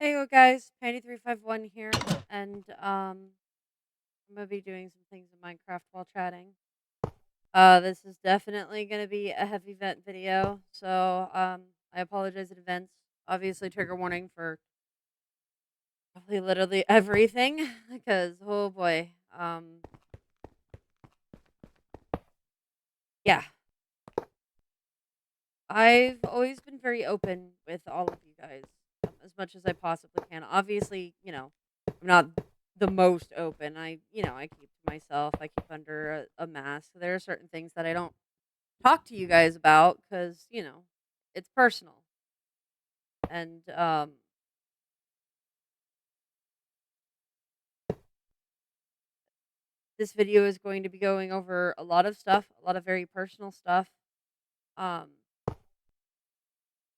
Hey, yo, guys, Pandy351 here, and I'm gonna be doing some things in Minecraft while chatting. This is definitely gonna be a heavy vent video, so I apologize in advance. Obviously, trigger warning for probably literally everything, because oh boy, yeah, I've always been very open with all of you guys, as much as I possibly can. Obviously, I'm not the most open. I keep to myself. I keep under a mask. There are certain things that I don't talk to you guys about because it's personal. And this video is going to be going over a lot of stuff, a lot of very personal stuff. Um,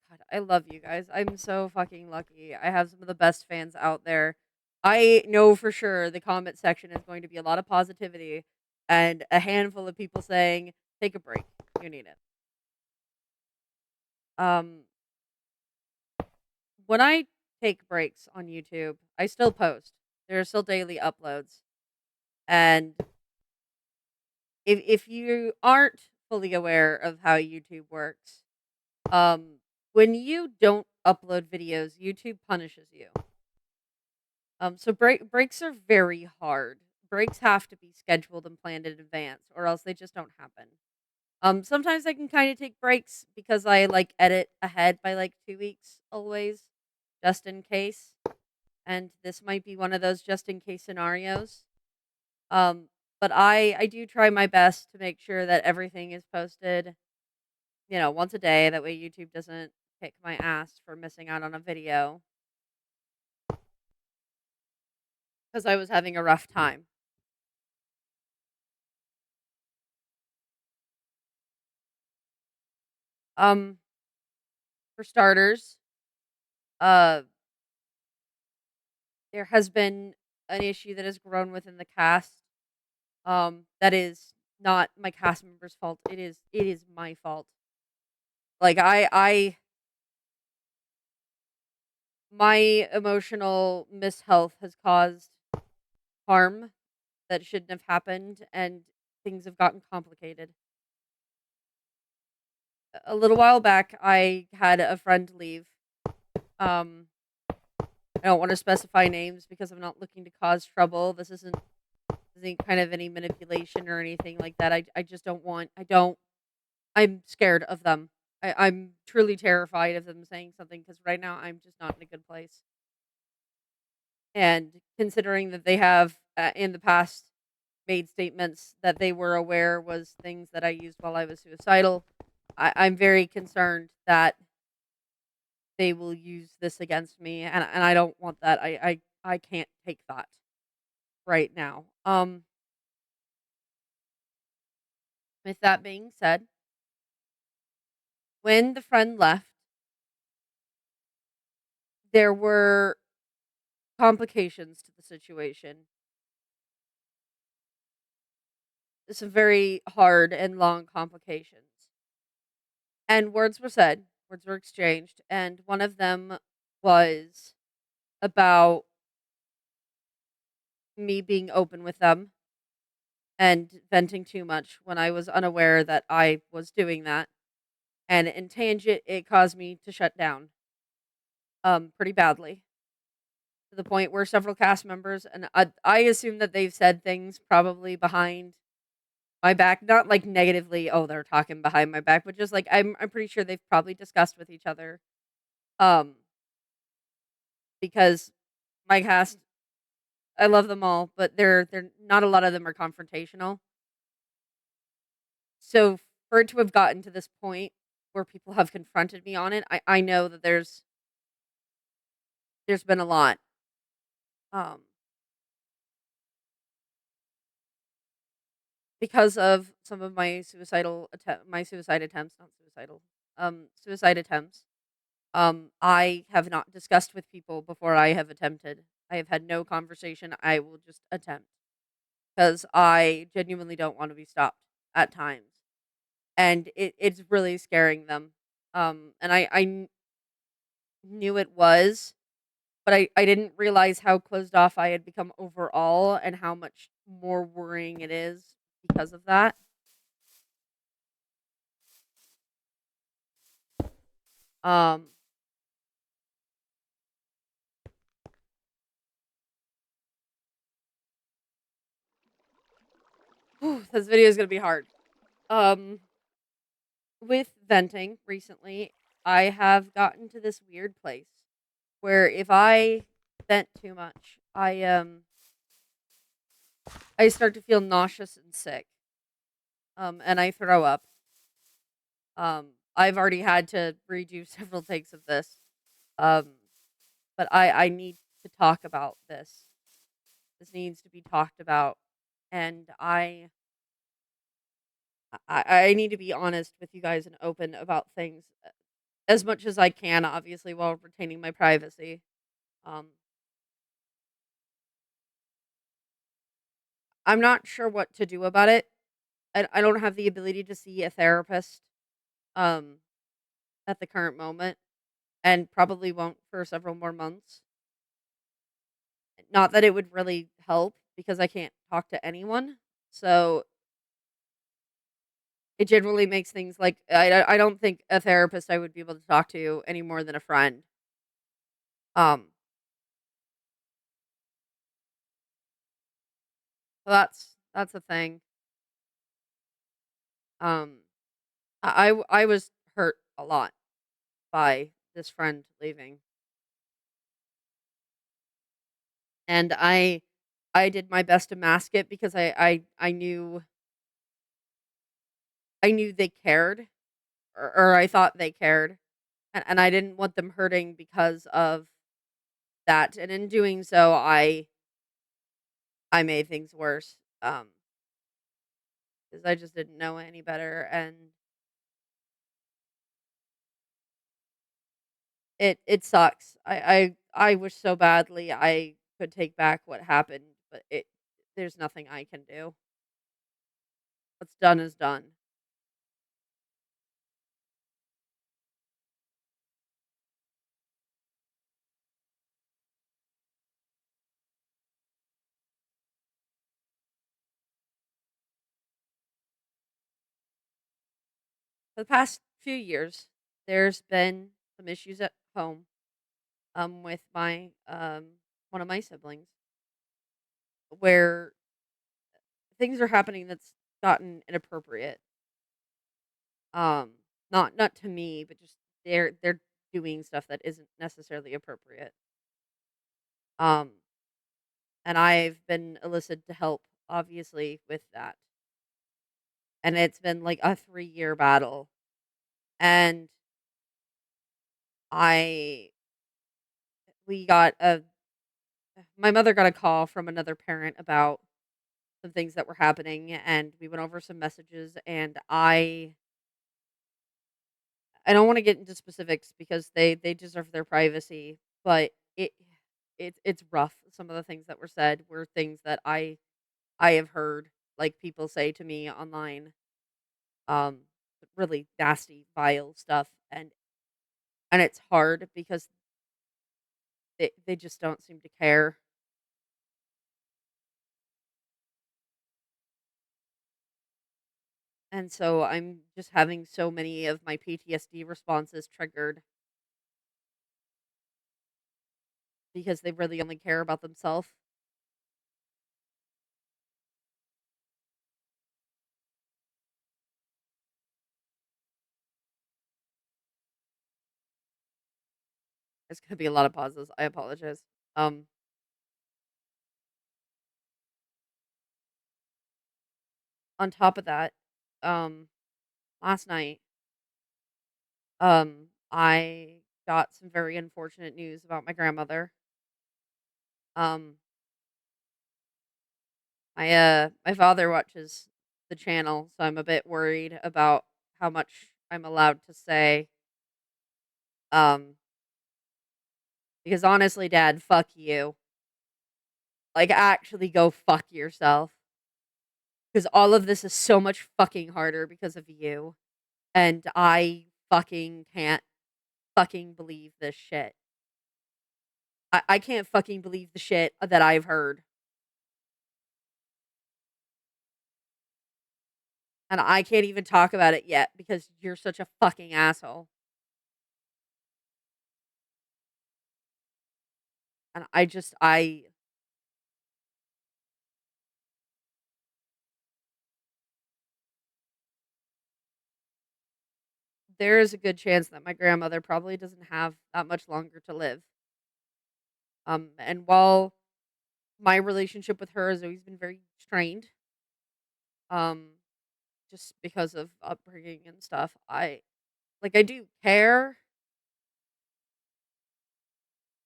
God, I love you guys. I'm so fucking lucky. I have some of the best fans out there. I know for sure the comment section is going to be a lot of positivity and a handful of people saying, "Take a break. You need it." Um, when I take breaks on YouTube, I still post. There are still daily uploads. And if you aren't fully aware of how YouTube works, when you don't upload videos, YouTube punishes you. So breaks are very hard. Breaks have to be scheduled and planned in advance, or else they just don't happen. Sometimes I can kind of take breaks because I like edit ahead by like 2 weeks always, just in case. And this might be one of those just in case scenarios. Um, but I do try my best to make sure that everything is posted, once a day. That way YouTube doesn't kick my ass for missing out on a video because I was having a rough time. Um, for starters, uh, there has been an issue that has grown within the cast. That is not my cast member's fault. It is my fault. Like my emotional mishealth has caused harm that shouldn't have happened, and things have gotten complicated. A little while back, I had a friend leave. Um, I don't want to specify names because I'm not looking to cause trouble. This isn't kind of any manipulation or anything like that. I just don't want. I'm scared of them. I'm truly terrified of them saying something because right now I'm just not in a good place. And considering that they have in the past made statements that they were aware was things that I used while I was suicidal, I'm very concerned that they will use this against me, and I don't want that. I can't take that right now. With that being said, when the friend left, there were complications to the situation. Some very hard and long complications. And words were said, words were exchanged, and one of them was about me being open with them and venting too much when I was unaware that I was doing that. And in tangent, it caused me to shut down pretty badly to the point where several cast members, and I assume that they've said things probably behind my back, not like negatively, oh, they're talking behind my back, but just like I'm pretty sure they've probably discussed with each other. Um, because my cast, I love them all, but they're not a lot of them are confrontational. So for it to have gotten to this point where people have confronted me on it, I know that there's been a lot. Um, because of some of my suicide attempts, not suicidal, suicide attempts. I have not discussed with people before I have attempted. I have had no conversation. I will just attempt because I genuinely don't want to be stopped at times, and it's really scaring them. And I knew it was, but I didn't realize how closed off I had become overall and how much more worrying it is because of that. Um, this video is gonna be hard. Um, with venting recently, I have gotten to this weird place where if I vent too much, I start to feel nauseous and sick. And I throw up. I've already had to redo several takes of this. Um, but I need to talk about this. This needs to be talked about, and I need to be honest with you guys and open about things as much as I can, obviously, while retaining my privacy. Um, I'm not sure what to do about it. I don't have the ability to see a therapist um, at the current moment, and probably won't for several more months. Not that it would really help because I can't talk to anyone. So it generally makes things like I don't think a therapist I would be able to talk to any more than a friend. Um, so that's a thing. Um, I was hurt a lot by this friend leaving, and I did my best to mask it because I knew they cared, or I thought they cared, and I didn't want them hurting because of that. And in doing so, I made things worse. Because I just didn't know any better, and it sucks. I wish so badly I could take back what happened, but it there's nothing I can do. What's done is done. For the past few years, there's been some issues at home with my one of my siblings where things are happening that's gotten inappropriate. Um not to me, but just they're doing stuff that isn't necessarily appropriate. Um and I've been elicited to help, obviously, with that. And it's been like a 3-year battle. And I, we got a, my mother got a call from another parent about some things that were happening. And we went over some messages. And I don't want to get into specifics because they deserve their privacy. But it's rough. Some of the things that were said were things that I have heard, like, people say to me online. Um, really nasty, vile stuff, and it's hard because they just don't seem to care, and so I'm just having so many of my PTSD responses triggered because they really only care about themselves. There's gonna be a lot of pauses. I apologize. Um, on top of that, um, last night, I got some very unfortunate news about my grandmother. Um, my father watches the channel, so I'm a bit worried about how much I'm allowed to say. Um, because honestly, Dad, fuck you. Like, actually go fuck yourself. Because all of this is so much fucking harder because of you. And I fucking can't fucking believe this shit. I can't fucking believe the shit that I've heard. And I can't even talk about it yet because you're such a fucking asshole. And I there is a good chance that my grandmother probably doesn't have that much longer to live. And while my relationship with her has always been very strained, um, just because of upbringing and stuff, I do care,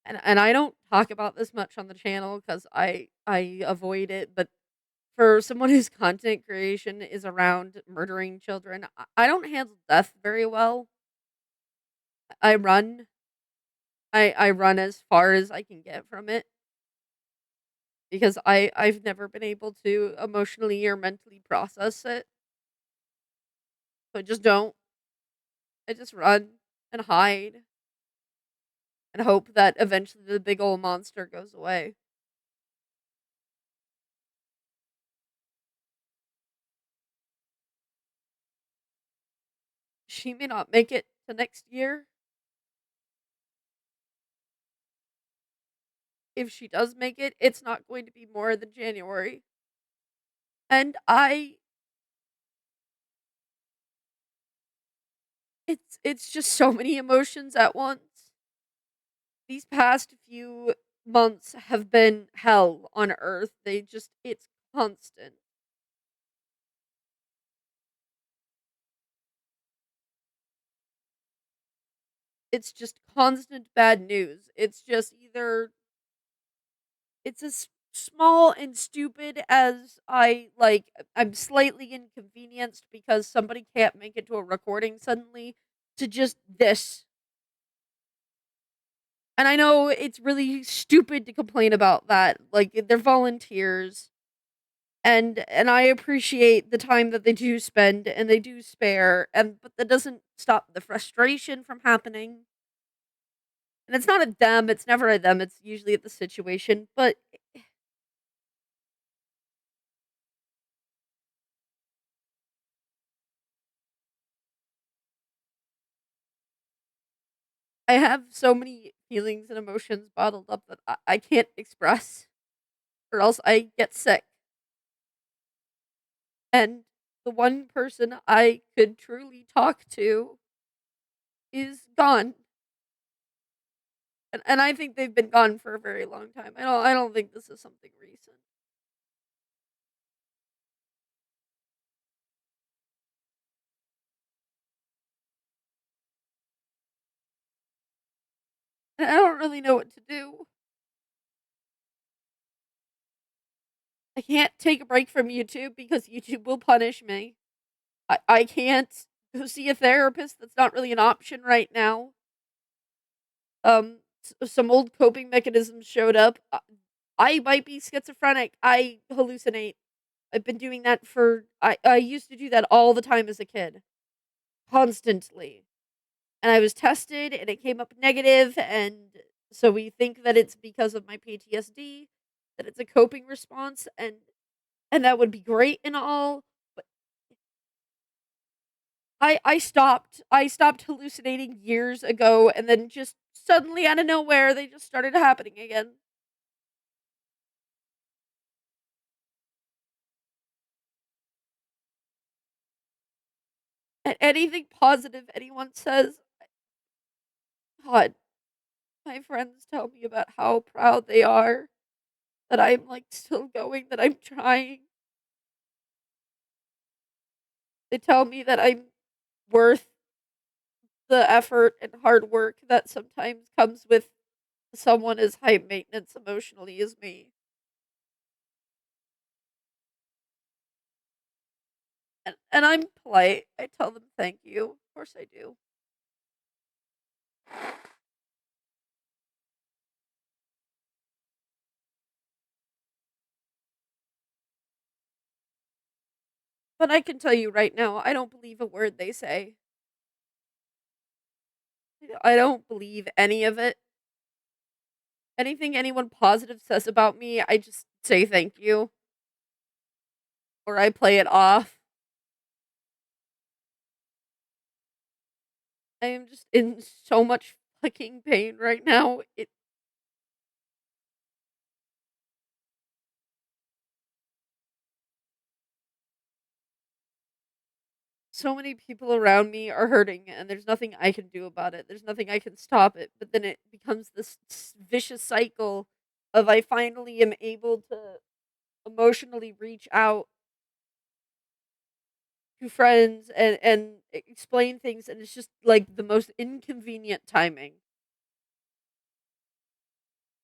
and I don't talk about this much on the channel because I avoid it. But for someone whose content creation is around murdering children, I don't handle death very well. I run. I run as far as I can get from it because I've never been able to emotionally or mentally process it. So I just don't. I just run and hide and hope that eventually the big old monster goes away. She may not make it to next year. If she does make it, it's not going to be more than January. And it's just so many emotions at once. These past few months have been hell on earth. It's constant. It's just constant bad news. It's just either it's as small and stupid as I'm slightly inconvenienced because somebody can't make it to a recording suddenly to just this. And I know it's really stupid to complain about that. Like they're volunteers and I appreciate the time that they do spend and they do spare and but that doesn't stop the frustration from happening. And it's not a them, it's never a them, it's usually at the situation, but I have so many feelings and emotions bottled up that I can't express or else I get sick. And the one person I could truly talk to is gone. And I think they've been gone for a very long time. I don't think this is something recent. And I don't really know what to do. I can't take a break from YouTube because YouTube will punish me. I can't go see a therapist. That's not really an option right now. Some old coping mechanisms showed up. I might be schizophrenic. I hallucinate. I've been doing that I used to do that all the time as a kid, constantly. And I was tested and it came up negative, and so we think that it's because of my PTSD, that it's a coping response, and that would be great and all, but I stopped hallucinating years ago, and then just suddenly out of nowhere they just started happening again. And anything positive anyone says, God, my friends tell me about how proud they are that I'm like still going, that I'm trying. They tell me that I'm worth the effort and hard work that sometimes comes with someone as high maintenance emotionally as me. And I'm polite. I tell them thank you. Of course I do. But I can tell you right now, I don't believe a word they say. I don't believe any of it. Anything anyone positive says about me, I just say thank you or I play it off. I am just in so much fucking pain right now. So many people around me are hurting and there's nothing I can do about it. There's nothing I can stop it. But then it becomes this vicious cycle of I finally am able to emotionally reach out to friends and explain things, and it's just like the most inconvenient timing.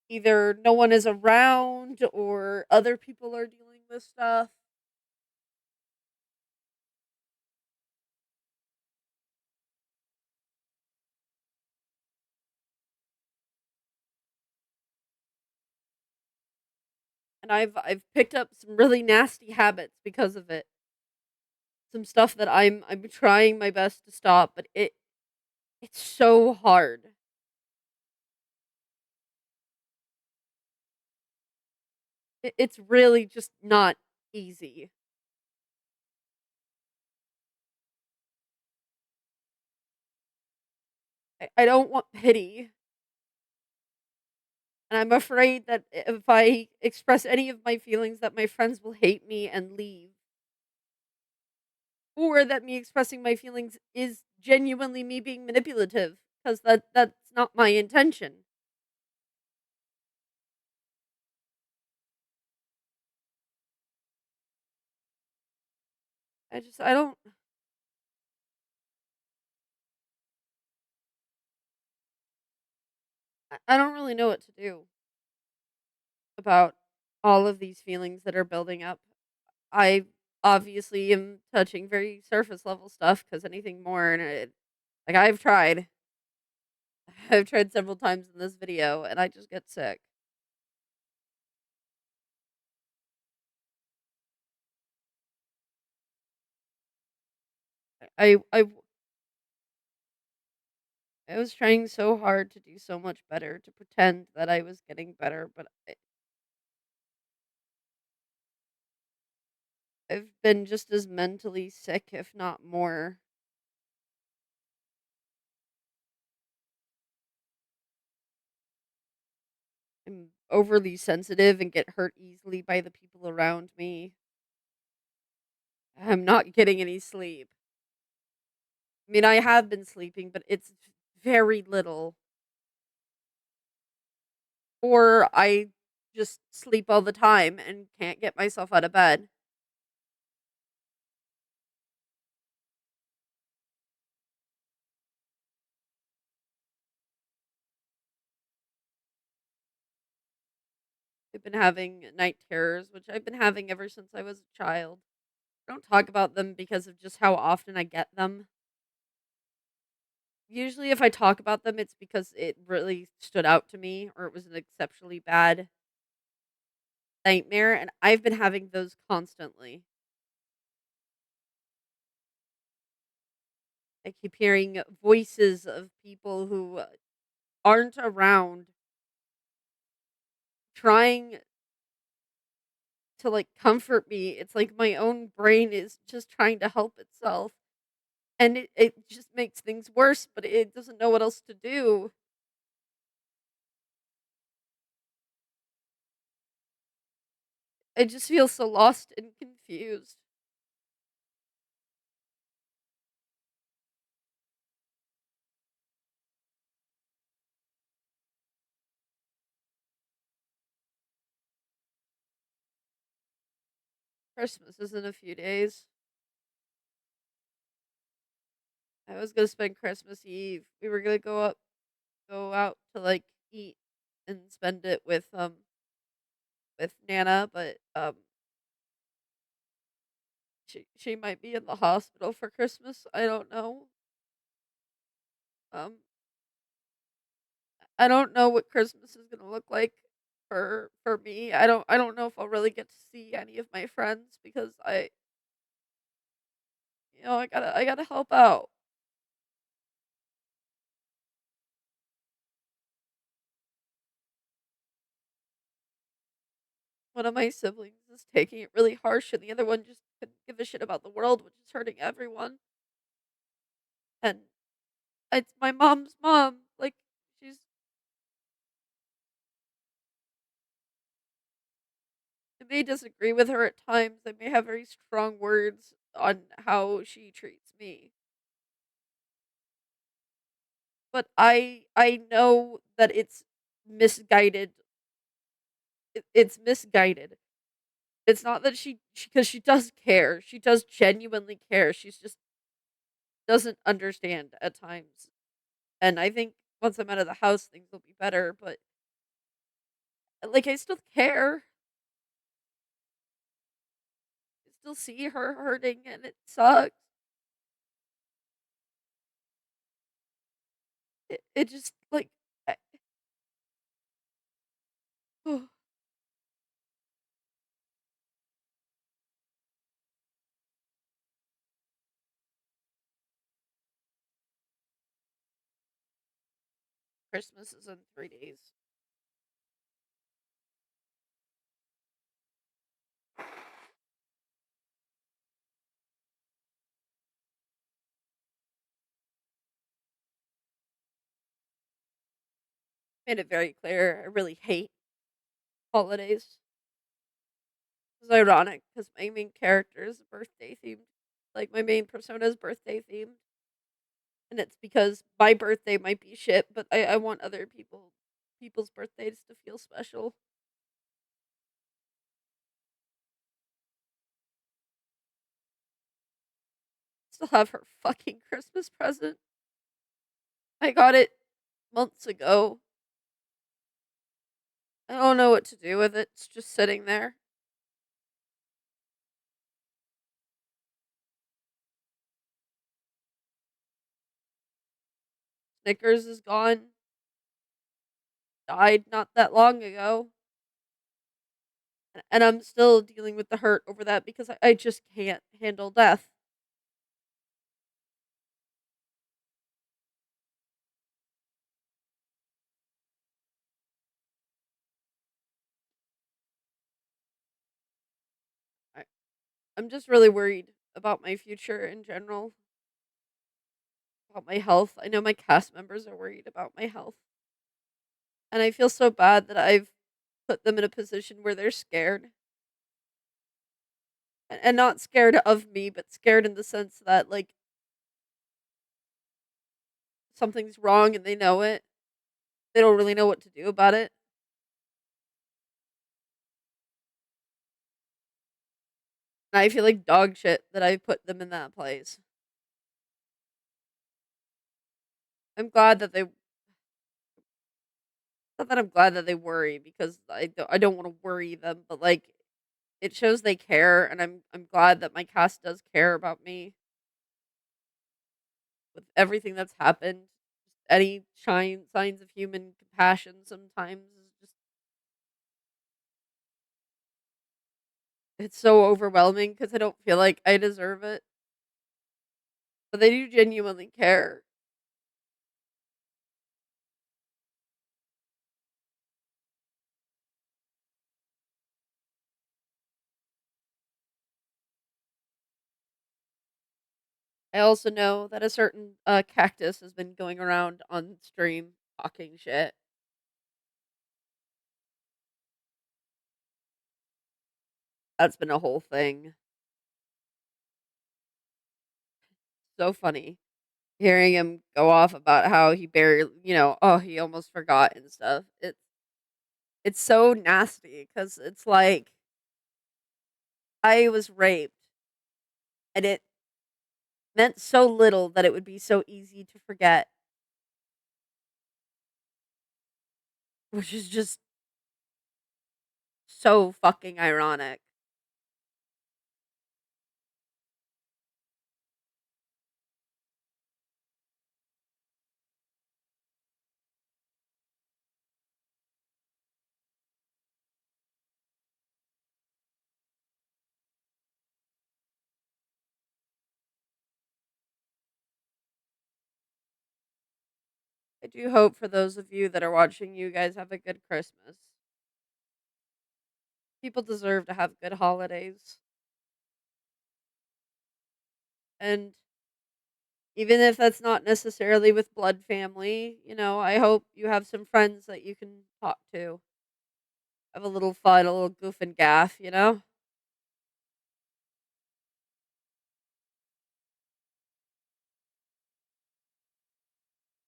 Either no one is around or other people are dealing with stuff. And I've picked up some really nasty habits because of it. Some stuff that I'm trying my best to stop, but it's so hard. It's really just not easy. I don't want pity, and I'm afraid that if I express any of my feelings that my friends will hate me and leave, or that me expressing my feelings is genuinely me being manipulative, because that's not my intention. I don't I don't really know what to do about all of these feelings that are building up. I obviously am touching very surface level stuff because anything more and like I've tried. I've tried several times in this video and I just get sick. I I was trying so hard to do so much better to pretend that I was getting better, but I've been just as mentally sick, if not more. I'm overly sensitive and get hurt easily by the people around me. I'm not getting any sleep. I mean, I have been sleeping, but it's very little. Or I just sleep all the time and can't get myself out of bed. I've been having night terrors, which I've been having ever since I was a child. I don't talk about them because of just how often I get them. Usually, if I talk about them, it's because it really stood out to me or it was an exceptionally bad nightmare, and I've been having those constantly. I keep hearing voices of people who aren't around trying to like comfort me. It's like my own brain is just trying to help itself. And it just makes things worse, but it doesn't know what else to do. I just feel so lost and confused. Christmas is in a few days. I was gonna spend Christmas Eve. We were gonna go out to like eat and spend it with Nana, but she might be in the hospital for Christmas. I don't know. Um I don't know what Christmas is gonna look like for me. I don't know if I'll really get to see any of my friends because I gotta help out. one of my siblings is taking it really harsh, and the other one just couldn't give a shit about the world, which is hurting everyone. And it's my mom's mom. Like, she's I may disagree with her at times. I may have very strong words on how she treats me. But I know that it's misguided. It's misguided. It's not that because she does care. She does genuinely care. She's just doesn't understand at times. And I think once I'm out of the house, things will be better. But like, I still care. I still see her hurting, and it sucks. It just like I, Christmas is in 3 days. Made it very clear. I really hate holidays. It's ironic because my main character is birthday themed. Like, my main persona is birthday themed. And it's because my birthday might be shit, but I want other people's birthdays to feel special. Still have her fucking Christmas present. I got it months ago. I don't know what to do with it. It's just sitting there. Snickers is gone. Died not that long ago. And I'm still dealing with the hurt over that because I just can't handle death. I, I'm just really worried about my future in general, about my health. I know my cast members are worried about my health. And I feel so bad that I've put them in a position where they're scared. And not scared of me, but scared in the sense that, like, something's wrong and they know it. They don't really know what to do about it. And I feel like dog shit that I put them in that place. I'm glad that they Not that I'm glad that they worry because I don't wanna worry them, but, like, it shows they care, and I'm glad that my cast does care about me with everything that's happened. Any signs of human compassion sometimes is just it's so overwhelming because I don't feel like I deserve it, but they do genuinely care. I also know that a certain, cactus has been going around on stream talking shit. That's been a whole thing. So funny hearing him go off about how he barely oh, he almost forgot and stuff. It's so nasty because it's like, I was raped, and it meant so little that it would be so easy to forget, which is just so fucking ironic. I do hope for those of you that are watching, you guys have a good Christmas. People deserve to have good holidays. And even if that's not necessarily with blood family, I hope you have some friends that you can talk to. Have a little fun, a little goof and gaff.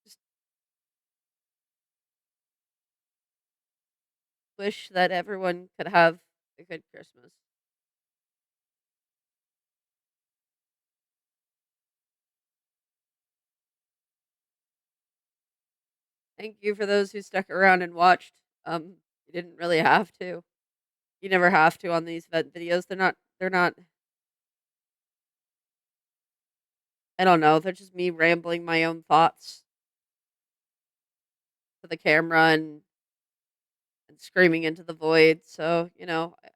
Just wish that everyone could have a good Christmas. Thank you for those who stuck around and watched. You didn't really have to. You never have to on these vet videos. They're not I don't know, they're just me rambling my own thoughts to the camera and screaming into the void. So,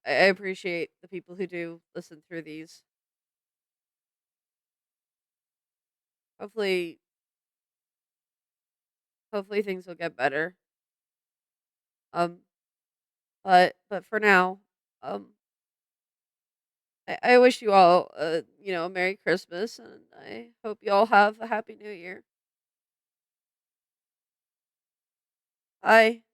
I appreciate the people who do listen through these. Hopefully hopefully things will get better. Um, but for now, um, I wish you all a Merry Christmas, and I hope you all have a Happy New Year. Bye.